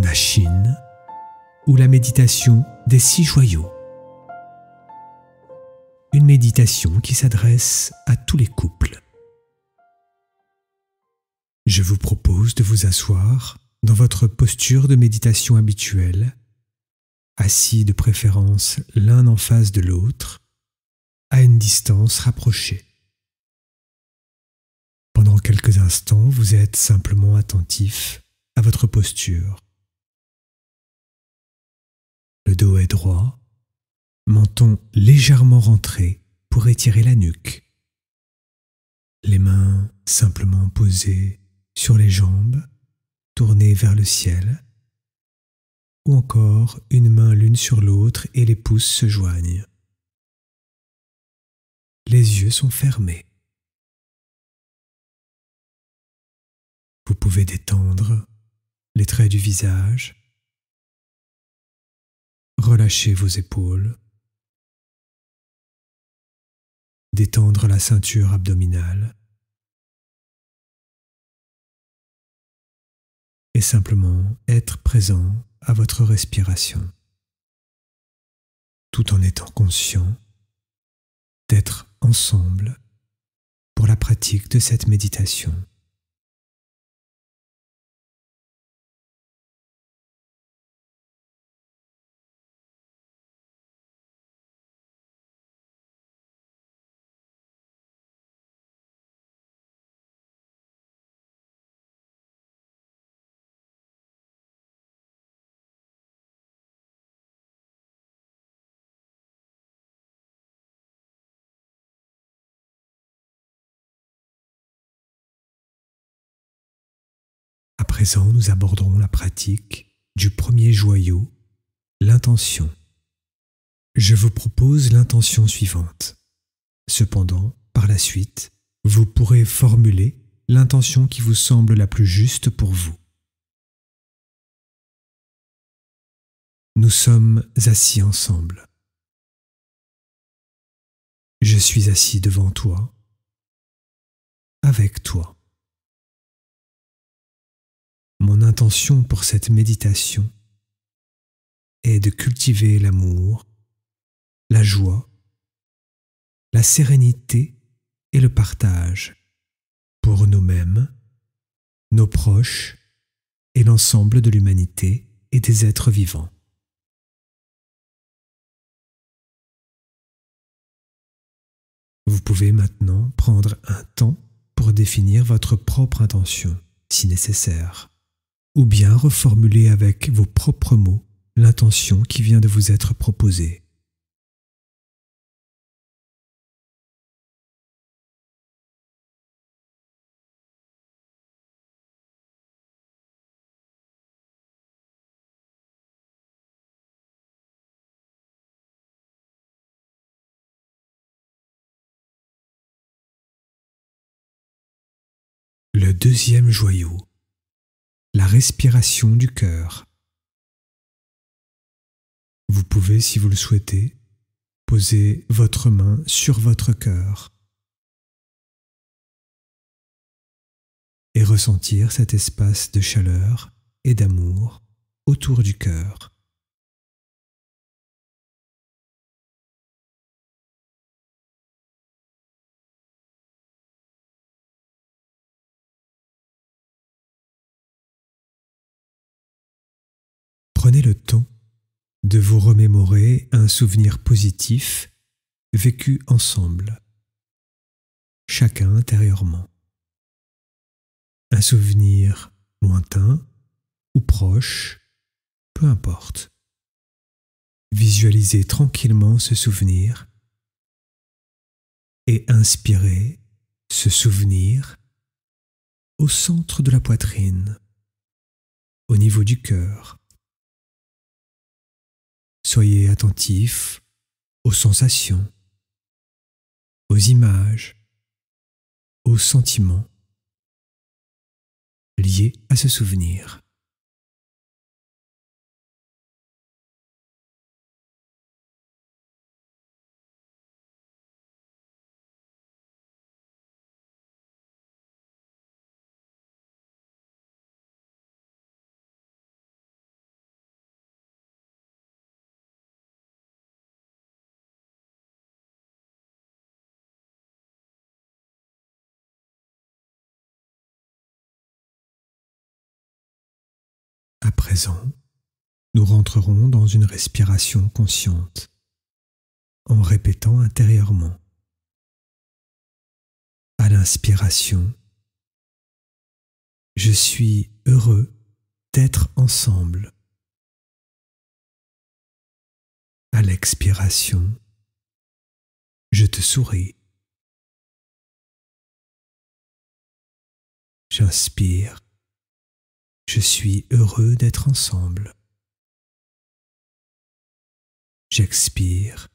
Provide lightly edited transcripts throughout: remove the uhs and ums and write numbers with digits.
la Chine ou la méditation des 6 joyaux. Une méditation qui s'adresse à tous les couples. Je vous propose de vous asseoir dans votre posture de méditation habituelle, assis de préférence l'un en face de l'autre, à une distance rapprochée. Pendant quelques instants, vous êtes simplement attentif à votre posture. Le dos est droit, menton légèrement rentré pour étirer la nuque. Les mains simplement posées sur les jambes, tournées vers le ciel, ou encore une main l'une sur l'autre et les pouces se joignent. Les yeux sont fermés. Vous pouvez détendre les traits du visage, relâcher vos épaules, détendre la ceinture abdominale et simplement être présent à votre respiration, tout en étant conscient d'être ensemble pour la pratique de cette méditation. À présent, nous aborderons la pratique du premier joyau, l'intention. Je vous propose l'intention suivante. Cependant, par la suite, vous pourrez formuler l'intention qui vous semble la plus juste pour vous. Nous sommes assis ensemble. Je suis assis devant toi, avec toi. Mon intention pour cette méditation est de cultiver l'amour, la joie, la sérénité et le partage pour nous-mêmes, nos proches et l'ensemble de l'humanité et des êtres vivants. Vous pouvez maintenant prendre un temps pour définir votre propre intention, si nécessaire, ou bien reformuler avec vos propres mots l'intention qui vient de vous être proposée. Le deuxième joyau, la respiration du cœur. Vous pouvez, si vous le souhaitez, poser votre main sur votre cœur et ressentir cet espace de chaleur et d'amour autour du cœur. Prenez le temps de vous remémorer un souvenir positif vécu ensemble, chacun intérieurement. Un souvenir lointain ou proche, peu importe. Visualisez tranquillement ce souvenir et inspirez ce souvenir au centre de la poitrine, au niveau du cœur. Soyez attentif aux sensations, aux images, aux sentiments liés à ce souvenir. présent, nous rentrerons dans une respiration consciente en répétant intérieurement. À l'inspiration, je suis heureux d'être ensemble. À l'expiration, je te souris. J'inspire. Je suis heureux d'être ensemble. J'expire.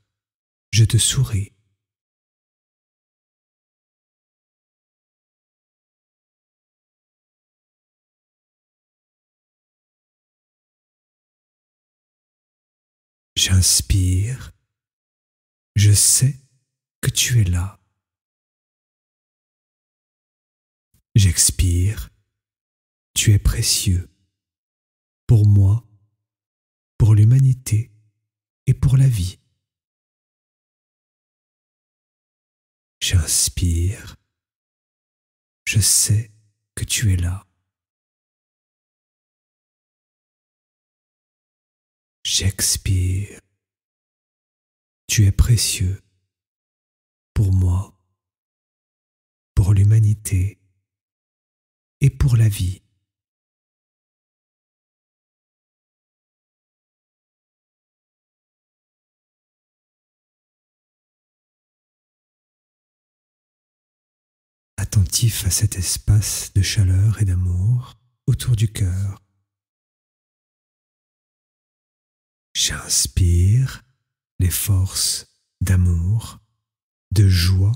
Je te souris. J'inspire. Je sais que tu es là. J'expire. Tu es précieux pour moi, pour l'humanité et pour la vie. J'inspire. Je sais que tu es là. J'expire. Tu es précieux pour moi, pour l'humanité et pour la vie. Attentif à cet espace de chaleur et d'amour autour du cœur. J'inspire les forces d'amour, de joie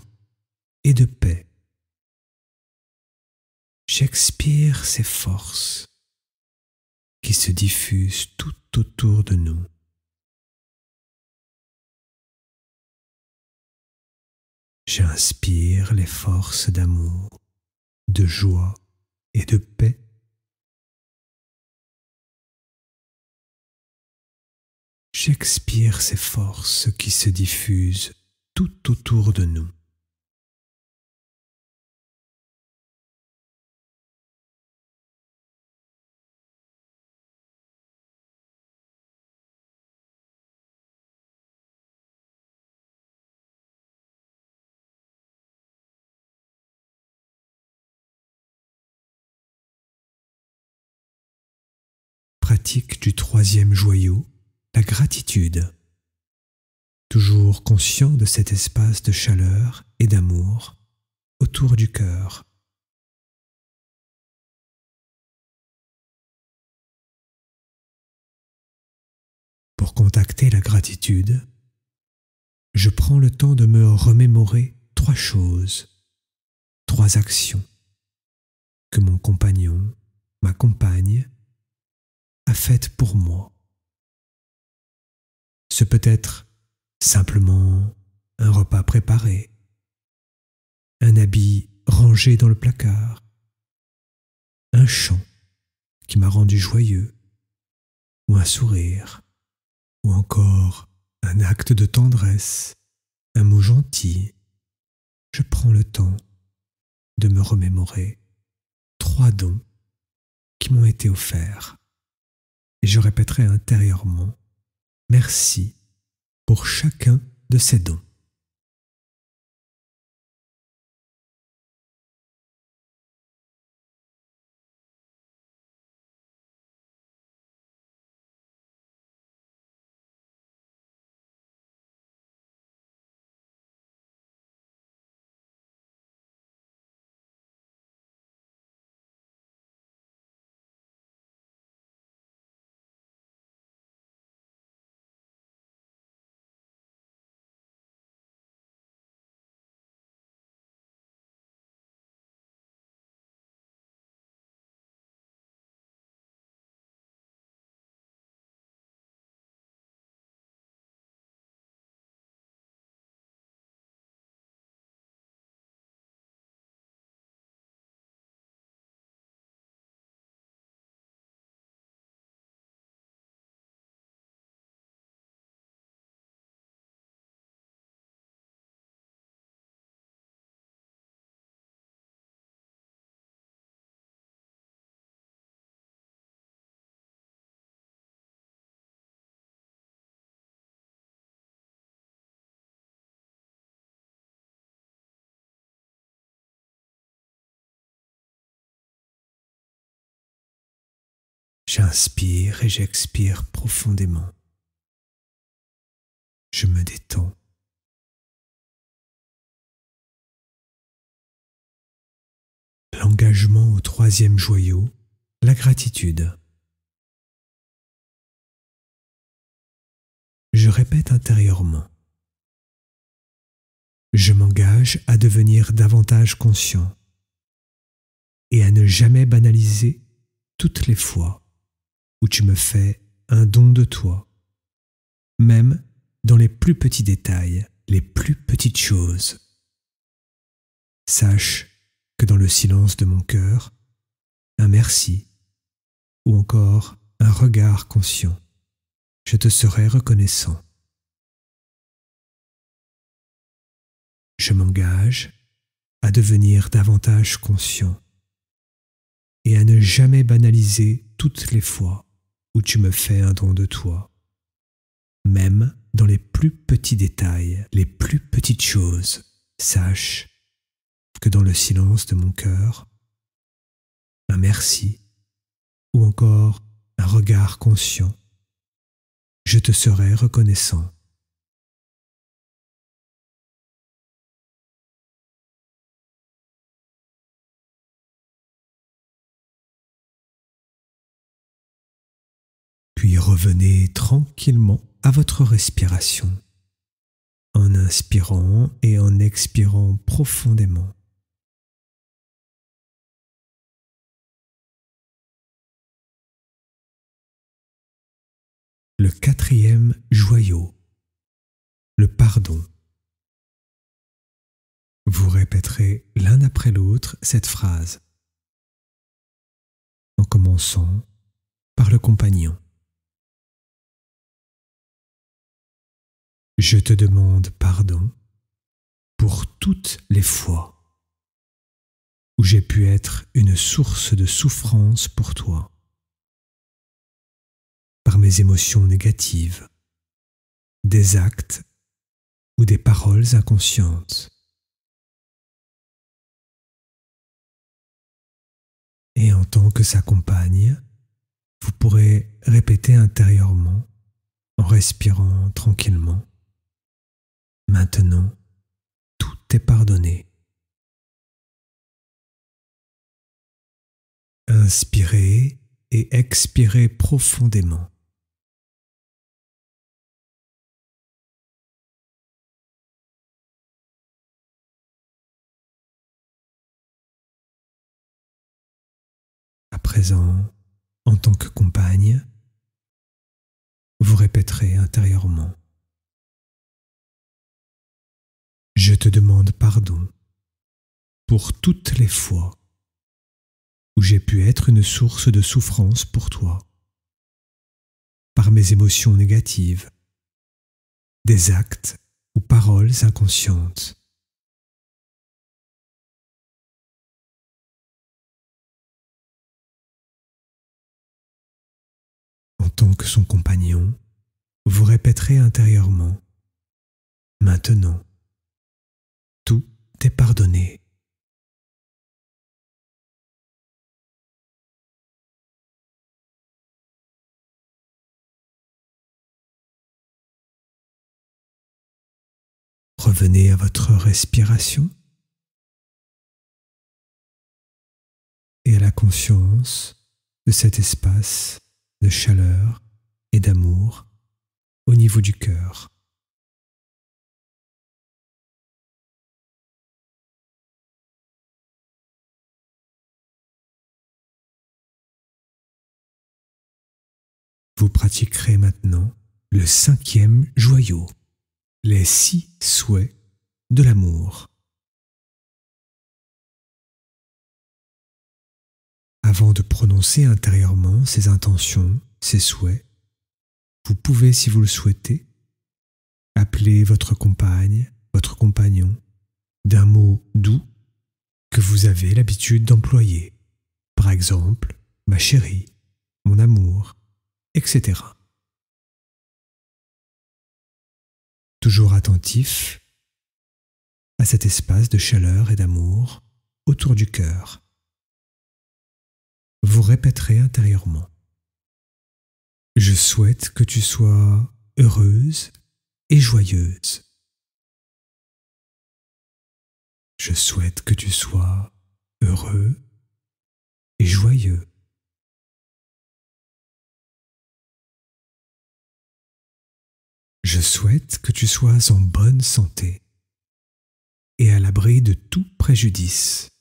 et de paix. J'expire ces forces qui se diffusent tout autour de nous. J'inspire les forces d'amour, de joie et de paix. J'expire ces forces qui se diffusent tout autour de nous. Pratique du troisième joyau, la gratitude. Toujours conscient de cet espace de chaleur et d'amour autour du cœur. Pour contacter la gratitude, je prends le temps de me remémorer 3 choses, 3 actions que mon compagnon, ma compagne, a faites pour moi. Ce peut être simplement un repas préparé, un habit rangé dans le placard, un chant qui m'a rendu joyeux, ou un sourire, ou encore un acte de tendresse, un mot gentil. Je prends le temps de me remémorer 3 dons qui m'ont été offerts, et je répéterai intérieurement merci pour chacun de ces dons. J'inspire et j'expire profondément. Je me détends. L'engagement au troisième joyau, la gratitude. Je répète intérieurement. Je m'engage à devenir davantage conscient et à ne jamais banaliser toutes les fois où tu me fais un don de toi, même dans les plus petits détails, les plus petites choses. Sache que dans le silence de mon cœur, un merci ou encore un regard conscient, je te serai reconnaissant. Je m'engage à devenir davantage conscient et à ne jamais banaliser toutes les fois où tu me fais un don de toi, même dans les plus petits détails, les plus petites choses. Sache que dans le silence de mon cœur, un merci ou encore un regard conscient, je te serai reconnaissant. Puis revenez tranquillement à votre respiration, en inspirant et en expirant profondément. Le quatrième joyau, le pardon. Vous répéterez l'un après l'autre cette phrase, en commençant par le compagnon. Je te demande pardon pour toutes les fois où j'ai pu être une source de souffrance pour toi, par mes émotions négatives, des actes ou des paroles inconscientes. Et en tant que sa compagne, vous pourrez répéter intérieurement, en respirant tranquillement, maintenant, tout est pardonné. Inspirez et expirez profondément. À présent, en tant que compagne, vous répéterez intérieurement. Je te demande pardon pour toutes les fois où j'ai pu être une source de souffrance pour toi, par mes émotions négatives, des actes ou paroles inconscientes. En tant que son compagnon, vous répéterez intérieurement. Maintenant, tout est pardonné. Revenez à votre respiration et à la conscience de cet espace de chaleur et d'amour au niveau du cœur. Vous pratiquerez maintenant le cinquième joyau, les 6 souhaits de l'amour. Avant de prononcer intérieurement ces intentions, ces souhaits, vous pouvez, si vous le souhaitez, appeler votre compagne, votre compagnon, d'un mot doux que vous avez l'habitude d'employer. Par exemple, ma chérie, mon amour, etc. Toujours attentif à cet espace de chaleur et d'amour autour du cœur. Vous répéterez intérieurement. Je souhaite que tu sois heureuse et joyeuse. Je souhaite que tu sois heureux et joyeux. Je souhaite que tu sois en bonne santé et à l'abri de tout préjudice.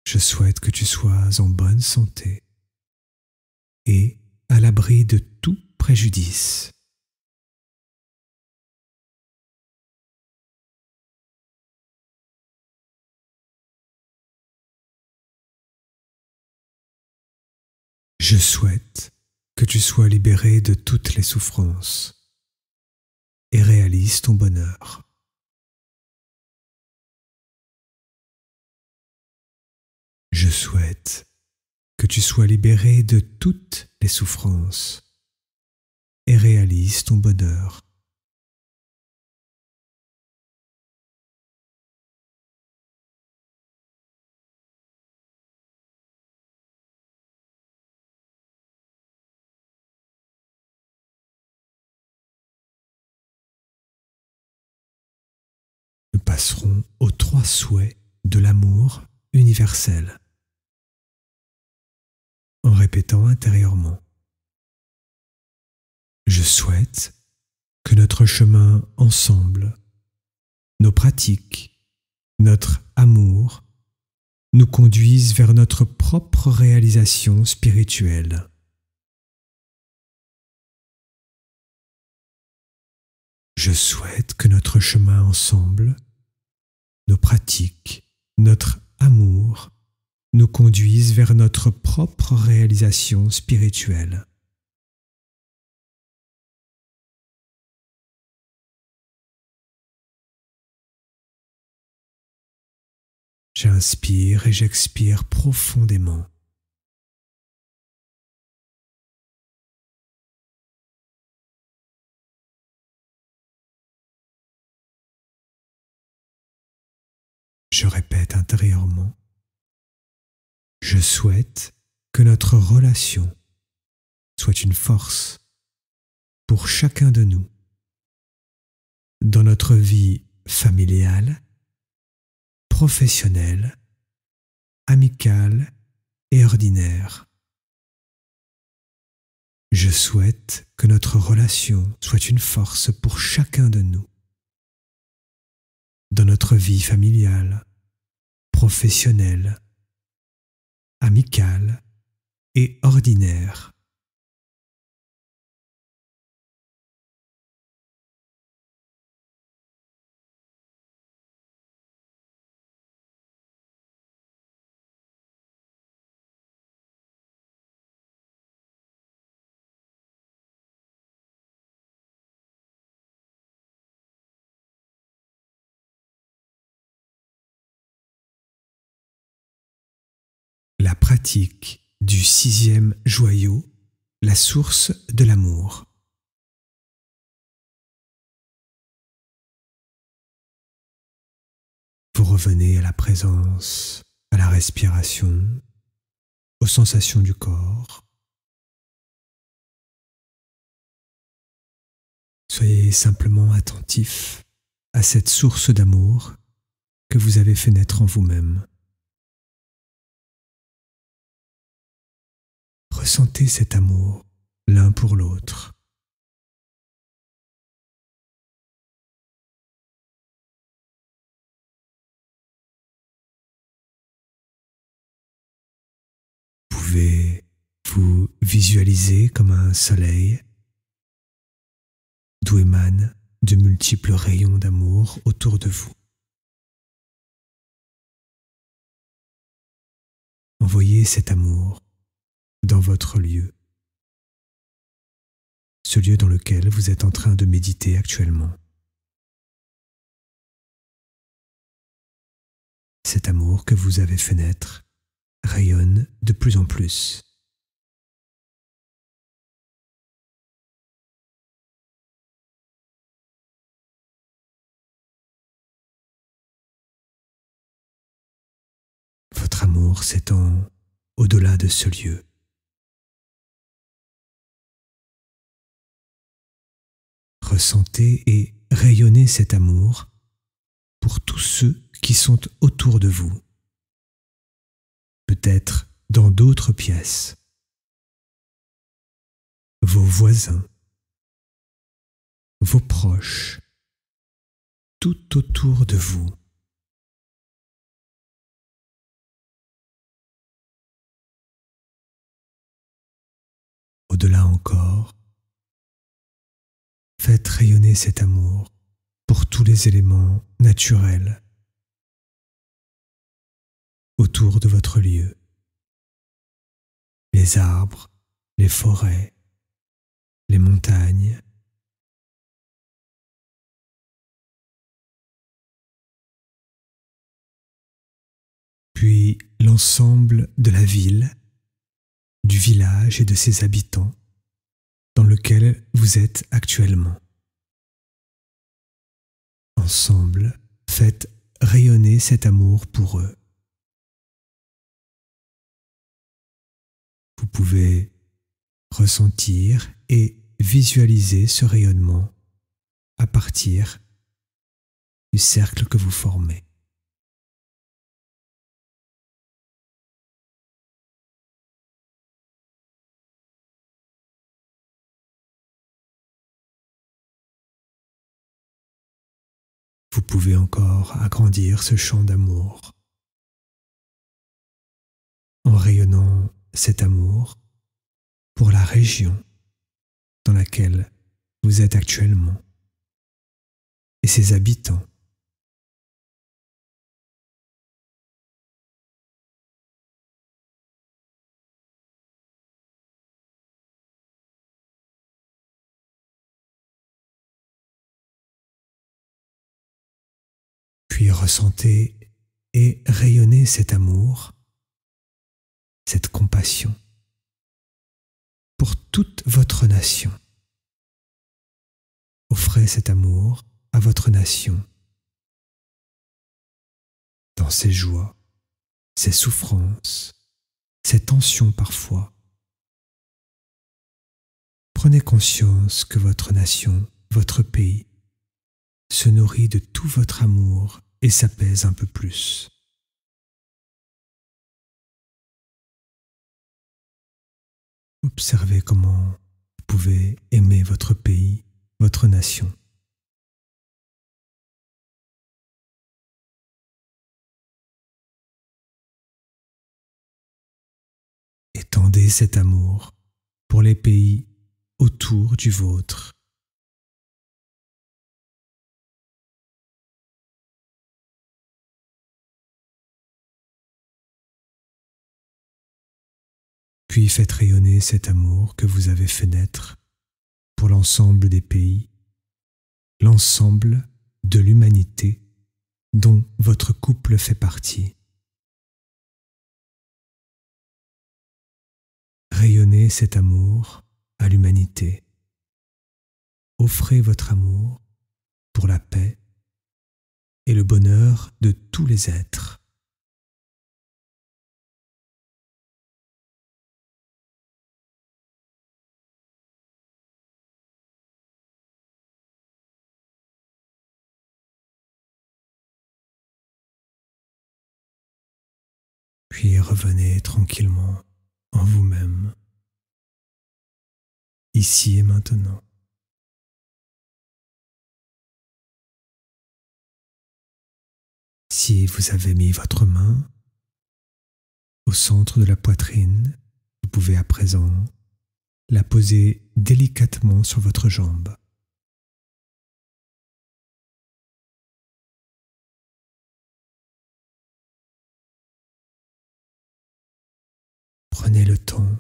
Je souhaite que tu sois en bonne santé et à l'abri de tout préjudice. Je souhaite que tu sois libéré de toutes les souffrances et réalise ton bonheur. Je souhaite que tu sois libéré de toutes les souffrances et réalise ton bonheur. Nous passerons aux 3 souhaits de l'amour universel en répétant intérieurement. Je souhaite que notre chemin ensemble, nos pratiques, notre amour nous conduisent vers notre propre réalisation spirituelle. Je souhaite que notre chemin ensemble, nos pratiques, notre amour nous conduisent vers notre propre réalisation spirituelle. J'inspire et j'expire profondément. Je répète intérieurement. Je souhaite que notre relation soit une force pour chacun de nous dans notre vie familiale, professionnelle, amicale et ordinaire. Je souhaite que notre relation soit une force pour chacun de nous dans notre vie familiale, professionnelle, amicale et ordinaire. La pratique du 6e joyau, la source de l'amour. Vous revenez à la présence, à la respiration, aux sensations du corps. Soyez simplement attentif à cette source d'amour que vous avez fait naître en vous-même. Ressentez cet amour l'un pour l'autre. Vous pouvez vous visualiser comme un soleil d'où émanent de multiples rayons d'amour autour de vous. Envoyez cet amour dans votre lieu, ce lieu dans lequel vous êtes en train de méditer actuellement. Cet amour que vous avez fait naître rayonne de plus en plus. Votre amour s'étend au-delà de ce lieu. Ressentez et rayonnez cet amour pour tous ceux qui sont autour de vous, peut-être dans d'autres pièces, vos voisins, vos proches, tout autour de vous. Au-delà encore, faites rayonner cet amour pour tous les éléments naturels autour de votre lieu, les arbres, les forêts, les montagnes, puis l'ensemble de la ville, du village et de ses habitants dans lequel vous êtes actuellement. Ensemble, faites rayonner cet amour pour eux. Vous pouvez ressentir et visualiser ce rayonnement à partir du cercle que vous formez. Vous pouvez encore agrandir ce champ d'amour en rayonnant cet amour pour la région dans laquelle vous êtes actuellement et ses habitants. Puis ressentez et rayonnez cet amour, cette compassion pour toute votre nation. Offrez cet amour à votre nation, dans ses joies, ses souffrances, ses tensions parfois. Prenez conscience que votre nation, votre pays, se nourrit de tout votre amour et s'apaise un peu plus. Observez comment vous pouvez aimer votre pays, votre nation. Étendez cet amour pour les pays autour du vôtre. Puis faites rayonner cet amour que vous avez fait naître pour l'ensemble des pays, l'ensemble de l'humanité dont votre couple fait partie. Rayonnez cet amour à l'humanité. Offrez votre amour pour la paix et le bonheur de tous les êtres. Puis revenez tranquillement en vous-même, ici et maintenant. Si vous avez mis votre main au centre de la poitrine, vous pouvez à présent la poser délicatement sur votre jambe. Prenez le temps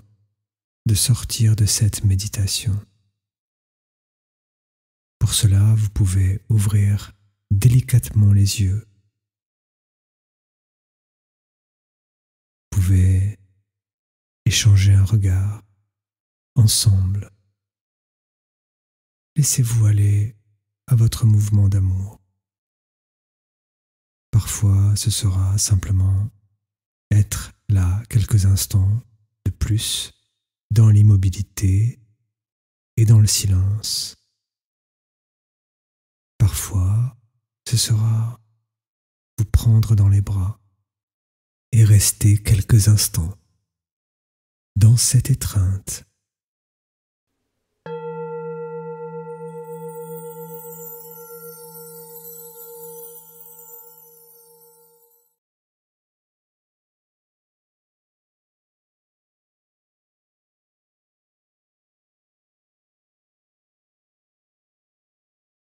de sortir de cette méditation. Pour cela, vous pouvez ouvrir délicatement les yeux. Vous pouvez échanger un regard ensemble. Laissez-vous aller à votre mouvement d'amour. Parfois, ce sera simplement être là quelques instants de plus dans l'immobilité et dans le silence. Parfois, ce sera vous prendre dans les bras et rester quelques instants dans cette étreinte.